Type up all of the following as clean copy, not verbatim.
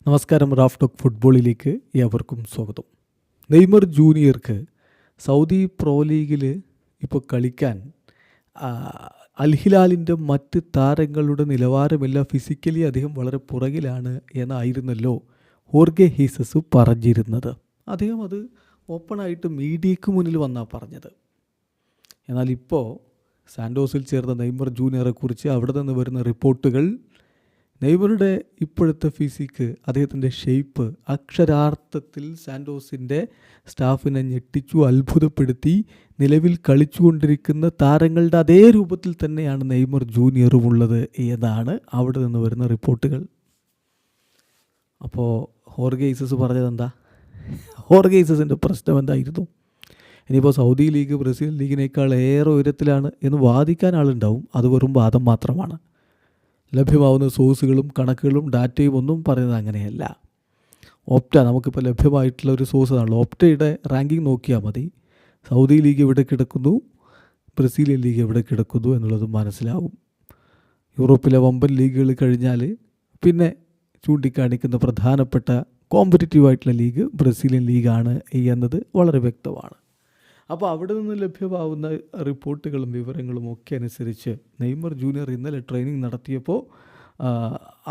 നമസ്കാരം. Raf talk ഫുട്ബോളിലേക്ക് ഏവർക്കും സ്വാഗതം. നെയ്മർ ജൂനിയർക്ക് സൗദി പ്രോ ലീഗിൽ ഇപ്പോൾ കളിക്കാൻ അൽ ഹിലാലിൻ്റെ മറ്റ് താരങ്ങളുടെ നിലവാരമില്ല, ഫിസിക്കലി അദ്ദേഹം വളരെ പുറകിലാണ് എന്നായിരുന്നല്ലോ ഹോർഗെ ഹീസസ് പറഞ്ഞിരുന്നത്. അദ്ദേഹം അത് ഓപ്പണായിട്ട് മീഡിയയ്ക്ക് മുന്നിൽ വന്നാണ് പറഞ്ഞത്. എന്നാൽ ഇപ്പോൾ സാൻഡോസിൽ ചേർന്ന നെയ്മർ ജൂനിയറെക്കുറിച്ച് അവിടെ നിന്ന് വരുന്ന റിപ്പോർട്ടുകൾ നെയ്മറുടെ ഇപ്പോഴത്തെ ഫിസിക്ക്, അദ്ദേഹത്തിൻ്റെ ഷേപ്പ് അക്ഷരാർത്ഥത്തിൽ സാൻഡോസിൻ്റെ സ്റ്റാഫിനെ ഞെട്ടിച്ചു, അത്ഭുതപ്പെടുത്തി. നിലവിൽ കളിച്ചുകൊണ്ടിരിക്കുന്ന താരങ്ങളുടെ അതേ രൂപത്തിൽ തന്നെയാണ് നെയ്മർ ജൂനിയറും ഉള്ളത് എന്നാണ് അവിടെ നിന്ന് വരുന്ന റിപ്പോർട്ടുകൾ. അപ്പോൾ ഹോർഗെ ഹീസസ് പറഞ്ഞതെന്താ? ഹോർഗെ ഹീസസിൻ്റെ പ്രശ്നം എന്തായിരുന്നു? ഇനിയിപ്പോൾ സൗദി ലീഗ് ബ്രസീൽ ലീഗിനേക്കാൾ ഏറെ ഉയരത്തിലാണ് എന്ന് വാദിക്കാൻ ആളുണ്ടാവും. അത് വെറും വാദം മാത്രമാണ്. ലഭ്യമാവുന്ന സോഴ്സുകളും കണക്കുകളും ഡാറ്റയും ഒന്നും പറയുന്നത് അങ്ങനെയല്ല. ഓപ്റ്റ നമുക്കിപ്പോൾ ലഭ്യമായിട്ടുള്ള ഒരു സോഴ്സാണല്ലോ. ഓപ്റ്റയുടെ റാങ്കിങ് നോക്കിയാൽ മതി. സൗദി ലീഗ് എവിടെ കിടക്കുന്നു, ബ്രസീലിയൻ ലീഗ് എവിടെ കിടക്കുന്നു എന്നുള്ളത് മനസ്സിലാവും. യൂറോപ്പിലെ വമ്പൻ ലീഗുകൾ കഴിഞ്ഞാൽ പിന്നെ ചൂണ്ടിക്കാണിക്കുന്ന പ്രധാനപ്പെട്ട കോമ്പറ്റിറ്റീവായിട്ടുള്ള ലീഗ് ബ്രസീലിയൻ ലീഗാണ് എന്നത് വളരെ വ്യക്തമാണ്. അപ്പോൾ അവിടെ നിന്ന് ലഭ്യമാവുന്ന റിപ്പോർട്ടുകളും വിവരങ്ങളും ഒക്കെ അനുസരിച്ച് നെയ്മർ ജൂനിയർ ഇന്നലെ ട്രെയിനിങ് നടത്തിയപ്പോൾ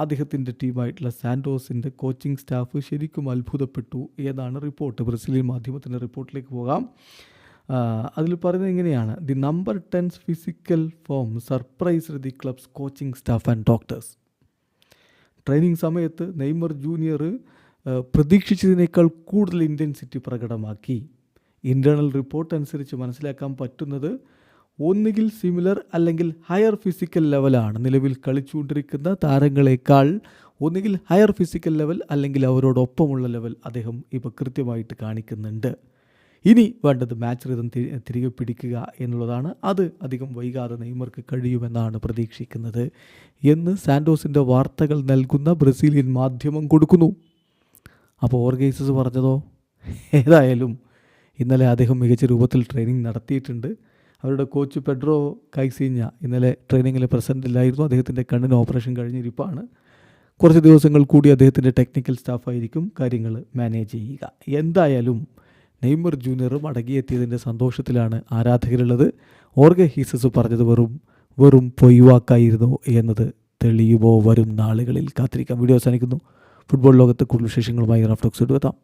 അദ്ദേഹത്തിൻ്റെ ടീമായിട്ടുള്ള സാൻഡോസിൻ്റെ കോച്ചിങ് സ്റ്റാഫ് ശരിക്കും അത്ഭുതപ്പെട്ടു എന്നാണ് റിപ്പോർട്ട്. ബ്രസീലിയൻ മാധ്യമത്തിൻ്റെ റിപ്പോർട്ടിലേക്ക് പോകാം. അതിൽ പറയുന്നത് ഇങ്ങനെയാണ്: the number 10 physical form surprised the clubs coaching staff and doctors. Training സമയത്ത് നെയ്മർ ജൂനിയർ പ്രതീക്ഷിച്ചതിനേക്കാൾ കൂടുതൽ ഇൻറ്റൻസിറ്റി പ്രകടമാക്കി. ഇൻ്റേണൽ റിപ്പോർട്ട് അനുസരിച്ച് മനസ്സിലാക്കാൻ പറ്റുന്നത് ഒന്നുകിൽ സിമിലർ അല്ലെങ്കിൽ ഹയർ ഫിസിക്കൽ ലെവലാണ്. നിലവിൽ കളിച്ചുകൊണ്ടിരിക്കുന്ന താരങ്ങളെക്കാൾ ഒന്നുകിൽ ഹയർ ഫിസിക്കൽ ലെവൽ അല്ലെങ്കിൽ അവരോടൊപ്പമുള്ള ലെവൽ അദ്ദേഹം ഇപ്പോൾ കൃത്യമായിട്ട് കാണിക്കുന്നുണ്ട്. ഇനി വേണ്ടത് മാച്ച് റിതം തിരികെ പിടിക്കുക എന്നുള്ളതാണ്. അത് അധികം വൈകാതെ നെയ്മർക്ക് കഴിയുമെന്നാണ് പ്രതീക്ഷിക്കുന്നത് എന്ന് സാൻഡോസിൻ്റെ വാർത്തകൾ നൽകുന്ന ബ്രസീലിയൻ മാധ്യമം കൊടുക്കുന്നു. അപ്പോൾ ഹോർഗെ ഹീസസ് പറഞ്ഞതോ? ഏതായാലും ഇന്നലെ അദ്ദേഹം മികച്ച രൂപത്തിൽ ട്രെയിനിങ് നടത്തിയിട്ടുണ്ട്. അവരുടെ കോച്ച് പെഡ്രോ കൈസീഞ്ഞ ഇന്നലെ ട്രെയിനിങ്ങിൽ പ്രസൻ്റ് ഇല്ലായിരുന്നു. അദ്ദേഹത്തിൻ്റെ കണ്ണിന് ഓപ്പറേഷൻ കഴിഞ്ഞിരിപ്പാണ്. കുറച്ച് ദിവസങ്ങൾ കൂടി അദ്ദേഹത്തിൻ്റെ ടെക്നിക്കൽ സ്റ്റാഫായിരിക്കും കാര്യങ്ങൾ മാനേജ് ചെയ്യുക. എന്തായാലും നെയ്മർ ജൂനിയർ മടങ്ങിയെത്തിയതിൻ്റെ സന്തോഷത്തിലാണ് ആരാധകരുള്ളത്. ഹോർഗെ ഹീസസ് പറഞ്ഞത് വെറും പൊയ്വാക്കായിരുന്നു എന്നത് തെളിയുമോ? വരും നാളുകളിൽ കാത്തിരിക്കാം. വീഡിയോ അവസാനിക്കുന്നു. ഫുട്ബോൾ ലോകത്ത് കൂടുതൽ വിശേഷങ്ങളുമായി റാഫ് ടോക്സ് എത്താം.